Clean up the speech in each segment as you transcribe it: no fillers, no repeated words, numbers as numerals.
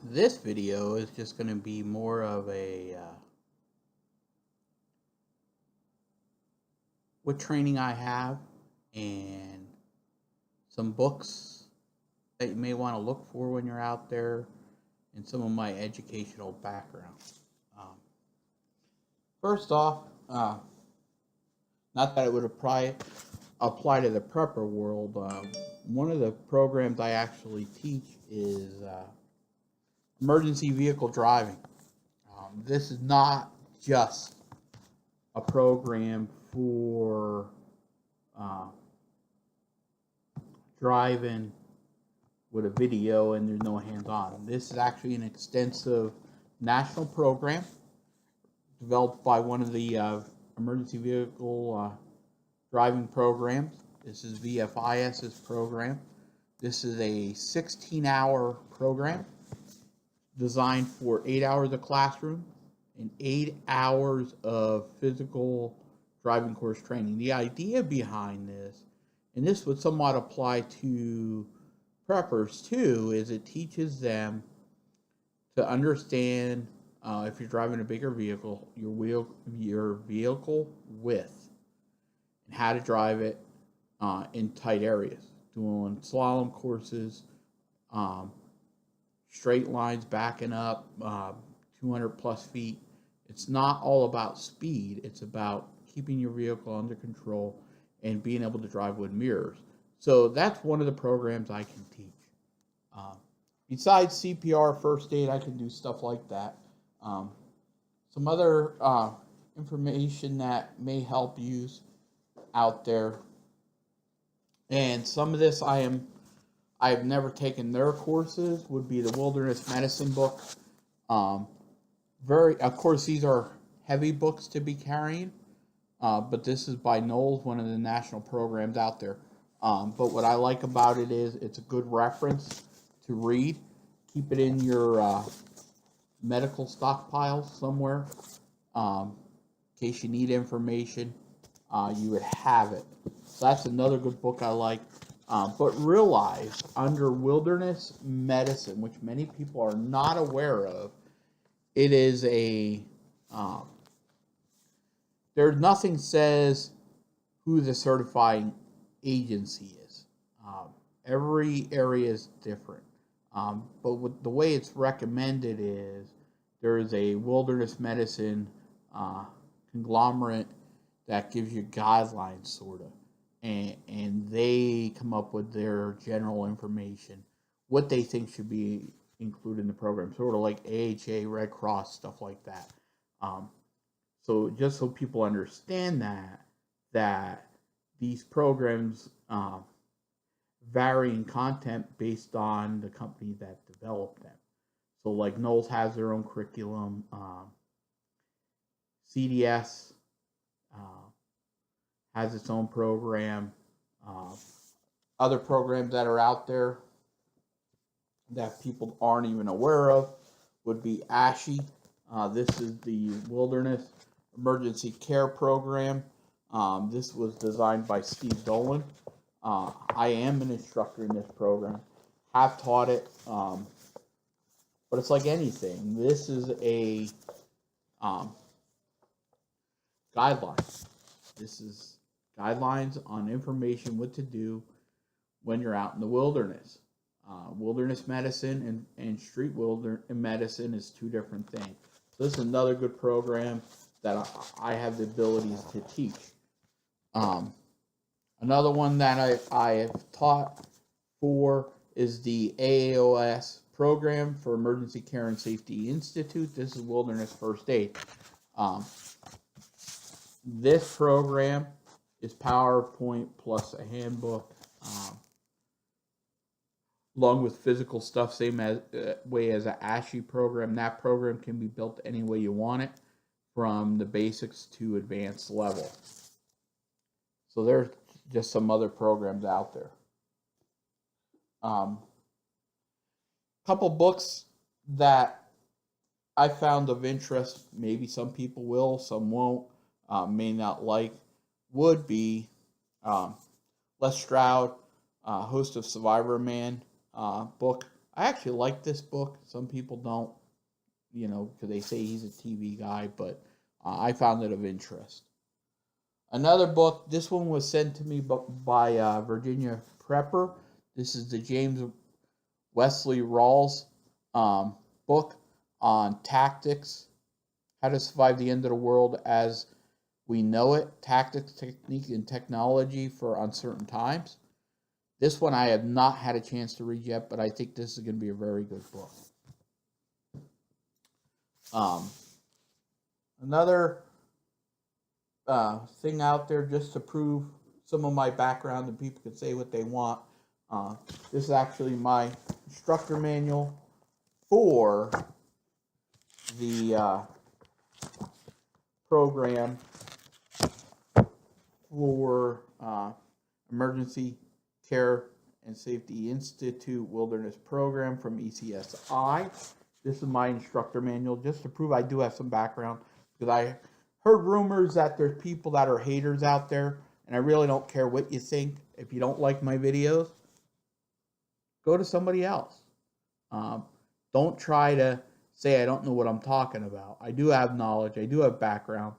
This video is just going to be more of a what training I have and some books that you may want to look for when you're out there and some of my educational background. Um, First off, not that it would apply to the prepper world. One of the programs I actually teach is emergency vehicle driving. This is not just a program for driving with a video and there's no hands-on. This is actually an extensive national program developed by one of the emergency vehicle driving programs. This is VFIS's program. This is a 16-hour program designed for 8 hours of classroom and 8 hours of physical driving course training. The idea behind this, and this would somewhat apply to preppers too, is it teaches them to understand if you're driving a bigger vehicle, your vehicle width, and how to drive it in tight areas, doing slalom courses, straight lines backing up 200 plus feet. It's not all about speed. It's about keeping your vehicle under control and being able to drive with mirrors. So that's one of the programs I can teach. Besides CPR, first aid, I can do stuff like that. Some other information that may help you out there. And some of this I've never taken their courses, would be the Wilderness Medicine book. Of course, these are heavy books to be carrying, but this is by Knowles, one of the national programs out there. But what I like about it is it's a good reference to read. Keep it in your medical stockpile somewhere. In case you need information, you would have it. So that's another good book I like. But realize, under wilderness medicine, which many people are not aware of, it is there's nothing says who the certifying agency is. Every area is different. But the way it's recommended is there is a wilderness medicine conglomerate that gives you guidelines, sort of. And they come up with their general information, what they think should be included in the program, sort of like AHA, Red Cross, stuff like that. So just so people understand that these programs vary in content based on the company that developed them. So like Knowles has their own curriculum, CDS has its own program. Other programs that are out there that people aren't even aware of would be ASHE. This is the Wilderness Emergency Care Program. This was designed by Steve Dolan. I am an instructor in this program, have taught it, but it's like anything. This is a guideline. This is guidelines on information what to do when you're out in the wilderness. Wilderness medicine and street wilderness medicine is two different things. So this is another good program that I have the abilities to teach. Another one that I have taught for is the AAOS program for Emergency Care and Safety Institute. This is Wilderness First Aid. This program is PowerPoint plus a handbook, along with physical stuff, same way as an ASHE program. That program can be built any way you want it, from the basics to advanced level. So there's just some other programs out there. Couple books that I found of interest, maybe some people will, some won't, may not like, would be Les Stroud, host of Survivor Man book. I actually like this book. Some people don't, because they say he's a TV guy, but I found it of interest. Another book, this one was sent to me by Virginia Prepper. This is the James Wesley Rawls book on tactics, how to survive the end of the world as we know it, tactics, technique, and technology for uncertain times. This one I have not had a chance to read yet, but I think this is going to be a very good book. Another thing out there just to prove some of my background, and people can say what they want. This is actually my instructor manual for the program for Emergency Care and Safety Institute Wilderness Program from ECSI. This is my instructor manual just to prove I do have some background, because I heard rumors that there's people that are haters out there, and I really don't care what you think. If you don't like my videos, go to somebody else. Don't try to say I don't know what I'm talking about. I do have knowledge. I do have background.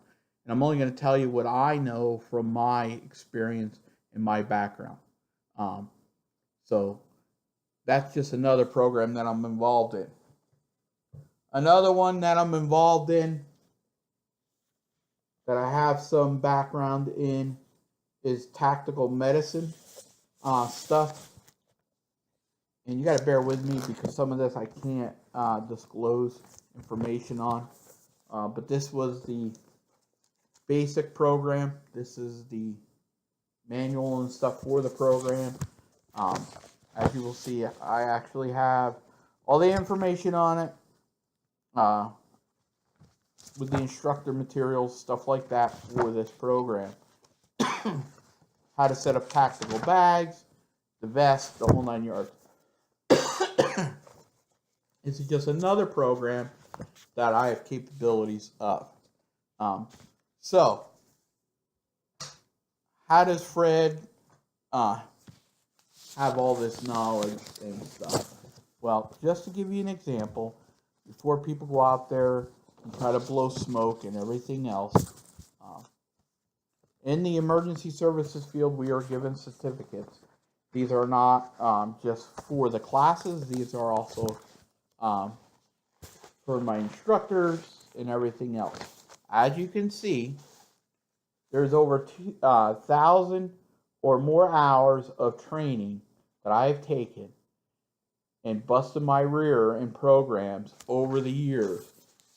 And I'm only going to tell you what I know from my experience and my background. So that's just another program that I'm involved in. Another one that I'm involved in that I have some background in is tactical medicine stuff. And you got to bear with me because some of this I can't disclose information on. But this was the basic program. This is the manual and stuff for the program. As you will see, I actually have all the information on it with the instructor materials, stuff like that for this program. How to set up tactical bags, the vest, the whole 9 yards. This is just another program that I have capabilities of. So, how does Fred have all this knowledge and stuff? Well, just to give you an example, before people go out there and try to blow smoke and everything else, in the emergency services field, we are given certificates. These are not just for the classes. These are also for my instructors and everything else. As you can see, there's over 2,000 or more hours of training that I have taken and busted my rear in programs over the years,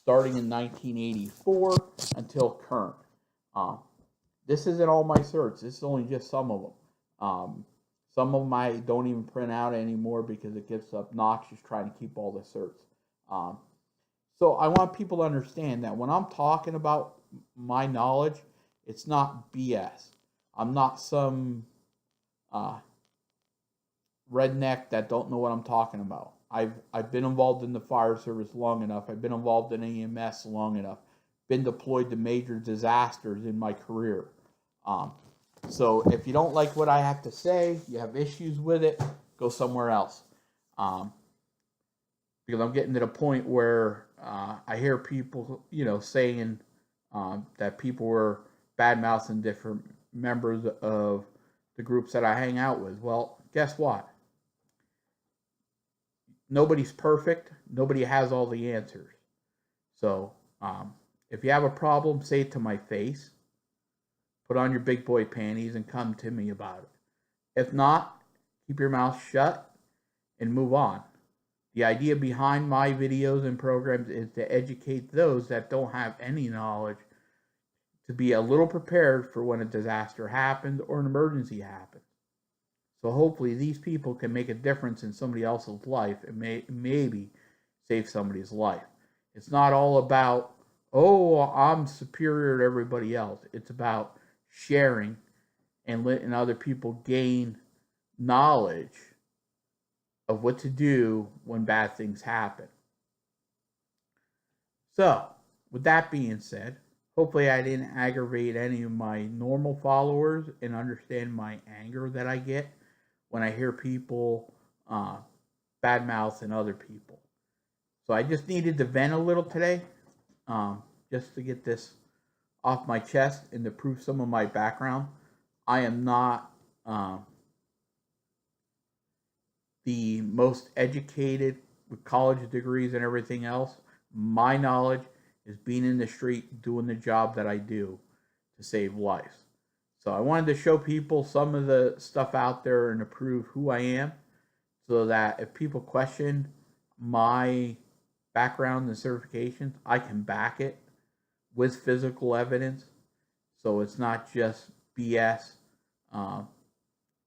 starting in 1984 until current. This isn't all my certs. This is only just some of them. Some of them I don't even print out anymore because it gets obnoxious trying to keep all the certs. So I want people to understand that when I'm talking about my knowledge, it's not BS. I'm not some redneck that don't know what I'm talking about. I've been involved in the fire service long enough. I've been involved in EMS long enough. Been deployed to major disasters in my career. So if you don't like what I have to say, you have issues with it, go somewhere else. Because I'm getting to the point where I hear people, saying that people were bad-mouthing different members of the groups that I hang out with. Well, guess what? Nobody's perfect. Nobody has all the answers. So if you have a problem, say it to my face. Put on your big boy panties and come to me about it. If not, keep your mouth shut and move on. The idea behind my videos and programs is to educate those that don't have any knowledge to be a little prepared for when a disaster happens or an emergency happens. So hopefully these people can make a difference in somebody else's life and maybe save somebody's life. It's not all about, oh, I'm superior to everybody else. It's about sharing and letting other people gain knowledge of what to do when bad things happen. So, with that being said, hopefully I didn't aggravate any of my normal followers and understand my anger that I get when I hear people bad mouthing other people. So I just needed to vent a little today, just to get this off my chest and to prove some of my background. I am not the most educated with college degrees and everything else. My knowledge is being in the street, doing the job that I do to save lives. So I wanted to show people some of the stuff out there and to prove who I am, so that if people question my background and certifications, I can back it with physical evidence. So it's not just BS.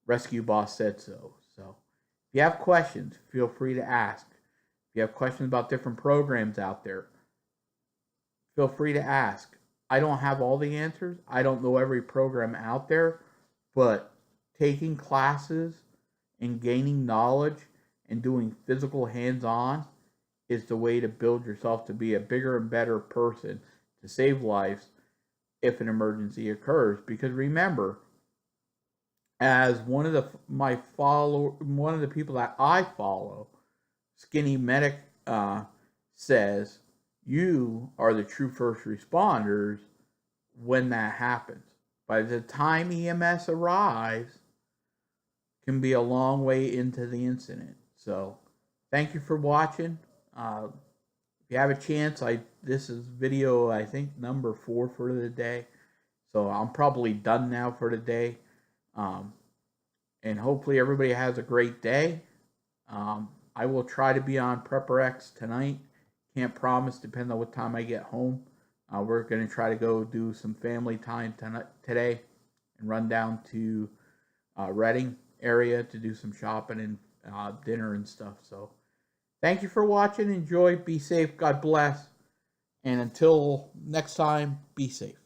Rescue Boss said so. So if you have questions, feel free to ask. If you have questions about different programs out there, feel free to ask. I don't have all the answers. I don't know every program out there, but taking classes and gaining knowledge and doing physical hands-on is the way to build yourself to be a bigger and better person to save lives if an emergency occurs. Because remember, as one of the people that I follow, Skinny Medic, says, you are the true first responders when that happens. By the time EMS arrives, can be a long way into the incident. So, thank you for watching. If you have a chance, this is video, I think, number 4 for the day. So I'm probably done now for the day. And hopefully everybody has a great day. I will try to be on Prepper X tonight. Can't promise, depending on what time I get home. We're going to try to go do some family time today and run down to Reading area to do some shopping and dinner and stuff. So thank you for watching. Enjoy. Be safe. God bless. And until next time, be safe.